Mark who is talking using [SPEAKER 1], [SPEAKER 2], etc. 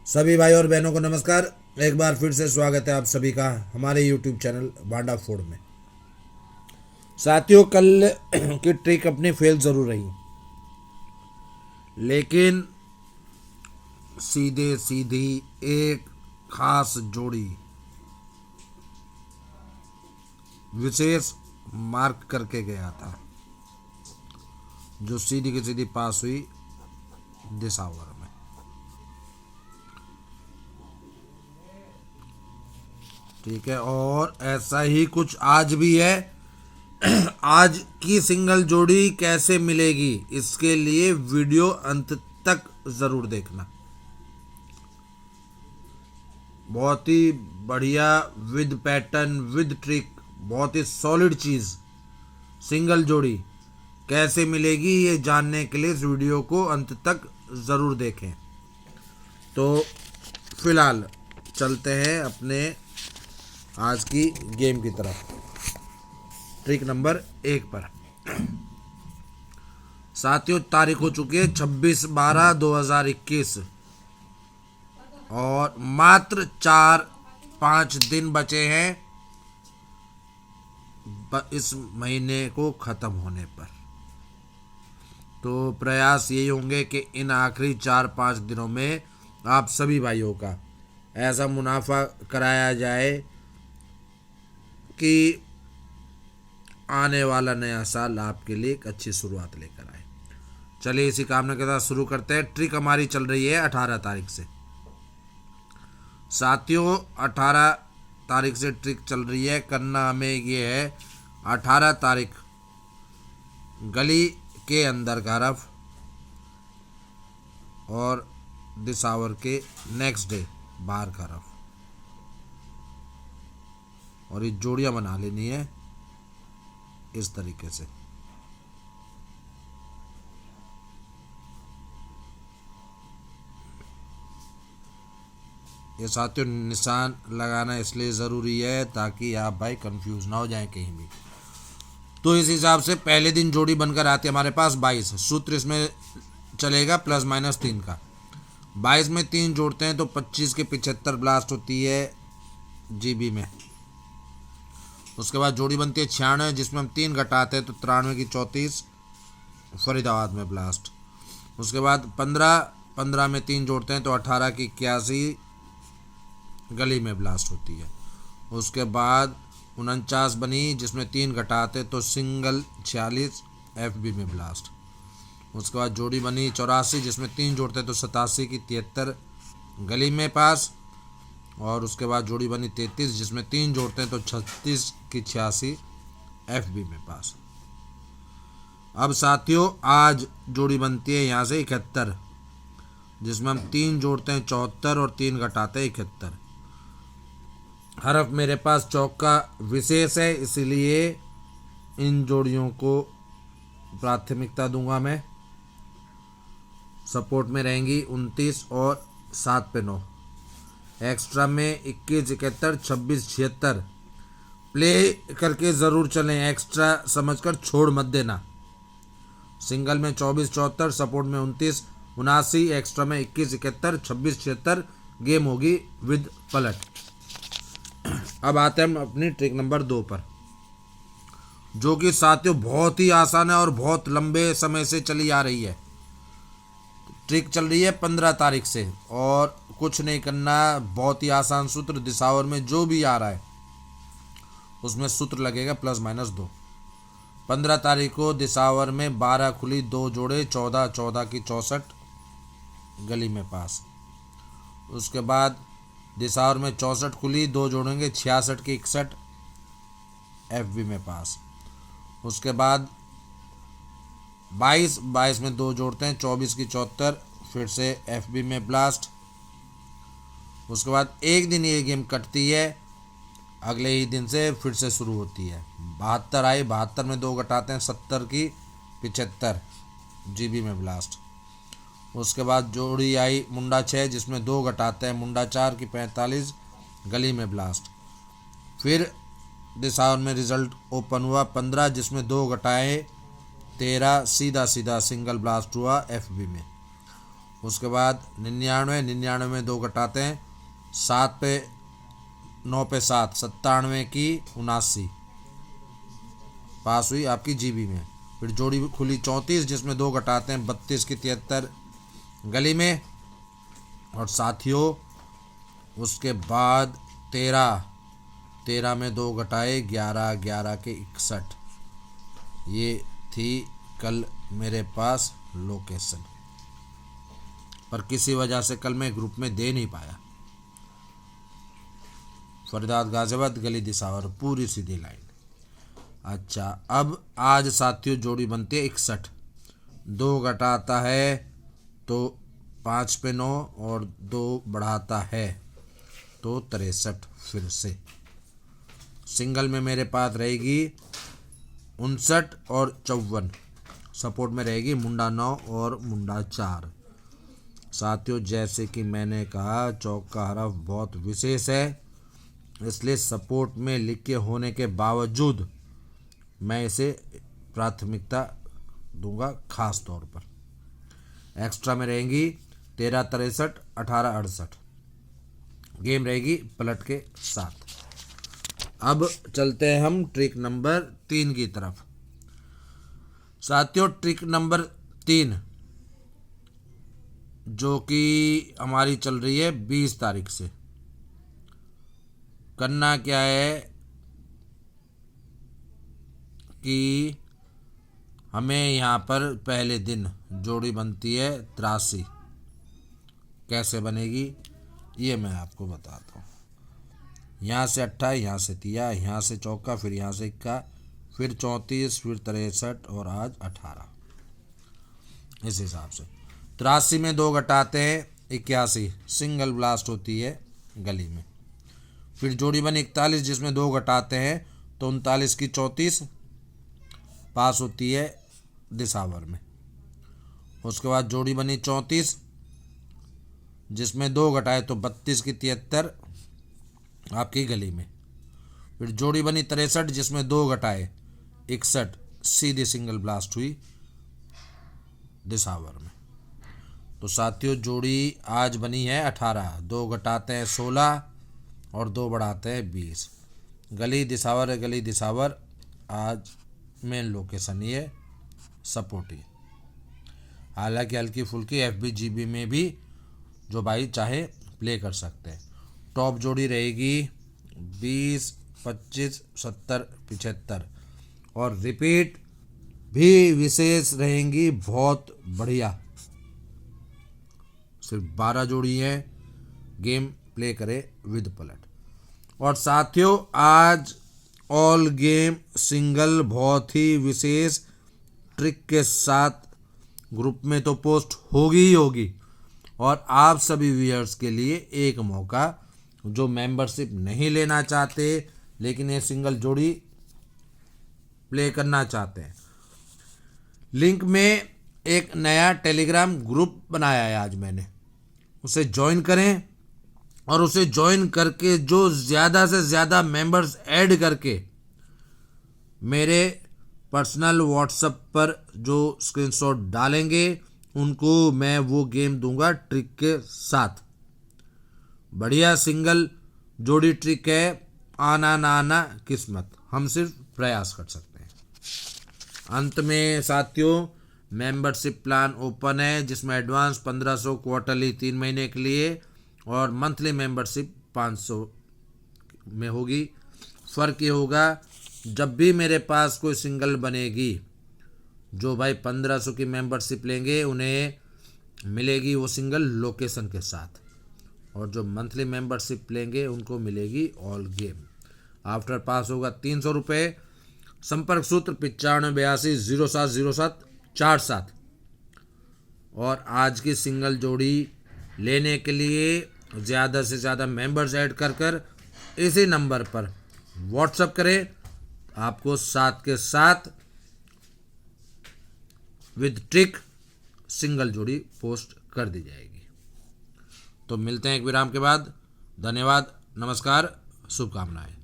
[SPEAKER 1] सभी भाई और बहनों को नमस्कार। एक बार फिर से स्वागत है आप सभी का हमारे यूट्यूब चैनल भांडा फोड़ में। साथियों, कल की ट्रिक अपनी फेल जरूर रही, लेकिन सीधे सीधी एक खास जोड़ी विशेष मार्क करके गया था, जो सीधी की सीधी पास हुई दिसावर में। ठीक है, और ऐसा ही कुछ आज भी है। आज की सिंगल जोड़ी कैसे मिलेगी, इसके लिए वीडियो अंत तक जरूर देखना। बहुत ही बढ़िया, विद पैटर्न, विद ट्रिक, बहुत ही सॉलिड चीज। सिंगल जोड़ी कैसे मिलेगी ये जानने के लिए इस वीडियो को अंत तक जरूर देखें। तो फिलहाल चलते हैं अपने आज की गेम की तरफ। ट्रिक नंबर 1 पर साथियों, तारीख हो चुकी है 26/12/2021 और मात्र 4-5 दिन बचे हैं इस महीने को खत्म होने पर। तो प्रयास यही होंगे कि इन आखिरी 4-5 दिनों में आप सभी भाइयों का ऐसा मुनाफा कराया जाए कि आने वाला नया साल आपके लिए एक अच्छी शुरुआत लेकर आए। चलिए इसी कामना के साथ शुरू करते हैं। ट्रिक हमारी चल रही है 18 तारीख से। साथियों, 18 तारीख से ट्रिक चल रही है। करना हमें ये है, 18 तारीख गली के अंदर का रफ और दिसावर के नेक्स्ट डे बाहर का रफ, और ये जोड़ियां बना लेनी है इस तरीके से। ये साथियों, निशान लगाना इसलिए ज़रूरी है ताकि आप भाई कंफ्यूज ना हो जाएं कहीं भी। तो इस हिसाब से पहले दिन जोड़ी बनकर आती है हमारे पास 22। सूत्र इसमें चलेगा +-3 का। 22 में 3 जोड़ते हैं तो 25 के 75 ब्लास्ट होती है जीबी में। उसके बाद जोड़ी बनती है 96, जिसमें हम 3 घटाते हैं तो 93 की 34 फरीदाबाद में ब्लास्ट। उसके बाद 15 में 3 जोड़ते हैं तो 18 की 81 गली में ब्लास्ट होती है। उसके बाद 49 बनी, जिसमें 3 घटाते तो सिंगल 46 एफबी में ब्लास्ट। उसके बाद जोड़ी बनी 84, जिसमें 3 जोड़ते तो 87 की 73 गली में पास। और उसके बाद जोड़ी बनी 33, जिसमें 3 जोड़ते हैं तो 36 की 86 एफबी में पास। अब साथियों, आज जोड़ी बनती है यहाँ से 71, जिसमें हम 3 जोड़ते हैं 74 और 3 घटाते हैं 71। हरफ मेरे पास चौक का विशेष है, इसीलिए इन जोड़ियों को प्राथमिकता दूंगा मैं। सपोर्ट में रहेंगी 29 और 7 पे 9। एक्स्ट्रा में 21 71 26 76 प्ले करके ज़रूर चलें। एक्स्ट्रा समझकर छोड़ मत देना। सिंगल में 24 74, सपोर्ट में 29 79, एक्स्ट्रा में 21 71 26 76 गेम होगी विद पलट। अब आते हैं हम अपनी ट्रिक नंबर 2 पर, जो कि साथियों बहुत ही आसान है और बहुत लंबे समय से चली आ रही है। ट्रिक चल रही है 15 तारीख से और कुछ नहीं करना, बहुत ही आसान सूत्र। दिसावर में जो भी आ रहा है उसमें सूत्र लगेगा +-2। 15 तारीख को दिसावर में 12 खुली, 2 जोड़े 14 14 की 64 गली में पास। उसके बाद दिसावर में 64 खुली, 2 जोड़ेंगे 66 की 61 एफबी में पास। उसके बाद 22 में 2 जोड़ते हैं 24 की 74 फिर से एफबी में ब्लास्ट। उसके बाद एक दिन ये गेम कटती है, अगले ही दिन से फिर से शुरू होती है। 72 आई, 72 में 2 घटाते हैं 70 की 75 जीबी में ब्लास्ट। उसके बाद जोड़ी आई मुंडा 6, जिसमें 2 घटाते हैं मुंडा 4 की 45 गली में ब्लास्ट। फिर दिसावर में रिजल्ट ओपन हुआ 15, जिसमें 2 घटाए 13 सीधा सीधा सिंगल ब्लास्ट हुआ एफबी में। उसके बाद 99, 99 में 2 घटाते हैं, 7 पे 9 पे 7, 97 की 79 पास हुई आपकी जीबी में। फिर जोड़ी खुली 34 जिसमें 2 घटाते हैं, 32 की 73 गली में। और साथियों उसके बाद 13 में 2 घटाए 11, 11 के 61। ये थी कल मेरे पास लोकेशन, पर किसी वजह से कल मैं ग्रुप में दे नहीं पाया। फरीदाबाद गाजियाबाद गली दिसावर पूरी सीधी लाइन। अच्छा, अब आज साथियों जोड़ी बनती है 61, 2 घटाता है तो 5 पे 9 और 2 बढ़ाता है तो 63। फिर से सिंगल में मेरे पास रहेगी 59 और 54, सपोर्ट में रहेगी मुंडा 9 और मुंडा 4। साथियों जैसे कि मैंने कहा चौक का हरफ बहुत विशेष है, इसलिए सपोर्ट में लिखे होने के बावजूद मैं इसे प्राथमिकता दूंगा खास तौर पर। एक्स्ट्रा में रहेंगी 13, 63, 18, 68। गेम रहेगी पलट के साथ। अब चलते हैं हम ट्रिक नंबर 3 की तरफ। साथियों ट्रिक नंबर 3 जो कि हमारी चल रही है 20 तारीख से। करना क्या है कि हमें यहाँ पर पहले दिन जोड़ी बनती है 83। कैसे बनेगी ये मैं आपको बताता हूँ। यहाँ से 28, यहाँ से 30, यहाँ से चौका, फिर यहाँ से 1, फिर 34, फिर 63 और आज 18। इस हिसाब से 83 में 2 घटाते हैं 81, सिंगल ब्लास्ट होती है गली में। फिर जोड़ी बनी 41 जिसमें 2 घटाते हैं तो 39 की 34 पास होती है दिसावर में। उसके बाद जोड़ी बनी 34 जिसमें 2 घटाए तो 32 की 73 आपकी गली में। फिर जोड़ी बनी 63 जिसमें 2 घटाए 61, सीधी सिंगल ब्लास्ट हुई दिसावर में। तो साथियों जोड़ी आज बनी है 18, 2 घटाते हैं 16 और 2 बढ़ाते हैं 20। गली दिसावर आज मेन लोकेशन ही है, सपोर्ट ही। हालांकि हल्की फुल्की FBGB में भी जो भाई चाहे प्ले कर सकते हैं। टॉप जोड़ी रहेगी 20, 25, 70, 75 और रिपीट भी विशेष रहेंगी बहुत बढ़िया। सिर्फ 12 जोड़ी है, गेम प्ले करे विद पलट। और साथियों आज ऑल गेम सिंगल बहुत ही विशेष ट्रिक के साथ ग्रुप में तो पोस्ट होगी ही होगी। और आप सभी व्यूअर्स के लिए एक मौका, जो मेंबरशिप नहीं लेना चाहते लेकिन ये सिंगल जोड़ी प्ले करना चाहते हैं, लिंक में एक नया टेलीग्राम ग्रुप बनाया है आज मैंने, उसे ज्वाइन करें। और उसे ज्वाइन करके जो ज़्यादा से ज़्यादा मेंबर्स ऐड करके मेरे पर्सनल व्हाट्सएप पर जो स्क्रीनशॉट डालेंगे उनको मैं वो गेम दूंगा ट्रिक के साथ। बढ़िया सिंगल जोड़ी ट्रिक है, आना ना आना किस्मत, हम सिर्फ प्रयास कर सकते हैं। अंत में साथियों मेंबरशिप प्लान ओपन है जिसमें एडवांस 1500 क्वार्टरली 3 महीने के लिए और मंथली मेंबरशिप 500 में होगी। फ़र्क ये होगा जब भी मेरे पास कोई सिंगल बनेगी, जो भाई 1500 की मेंबरशिप लेंगे उन्हें मिलेगी वो सिंगल लोकेशन के साथ, और जो मंथली मेंबरशिप लेंगे उनको मिलेगी ऑल गेम। आफ्टर पास होगा 300 रुपये। संपर्क सूत्र 9582070747। और आज की सिंगल जोड़ी लेने के लिए ज़्यादा से ज़्यादा मेंबर्स ऐड कर इसी नंबर पर व्हाट्सएप करें, आपको साथ के साथ विद ट्रिक सिंगल जोड़ी पोस्ट कर दी जाएगी। तो मिलते हैं एक विराम के बाद। धन्यवाद, नमस्कार, शुभकामनाएं।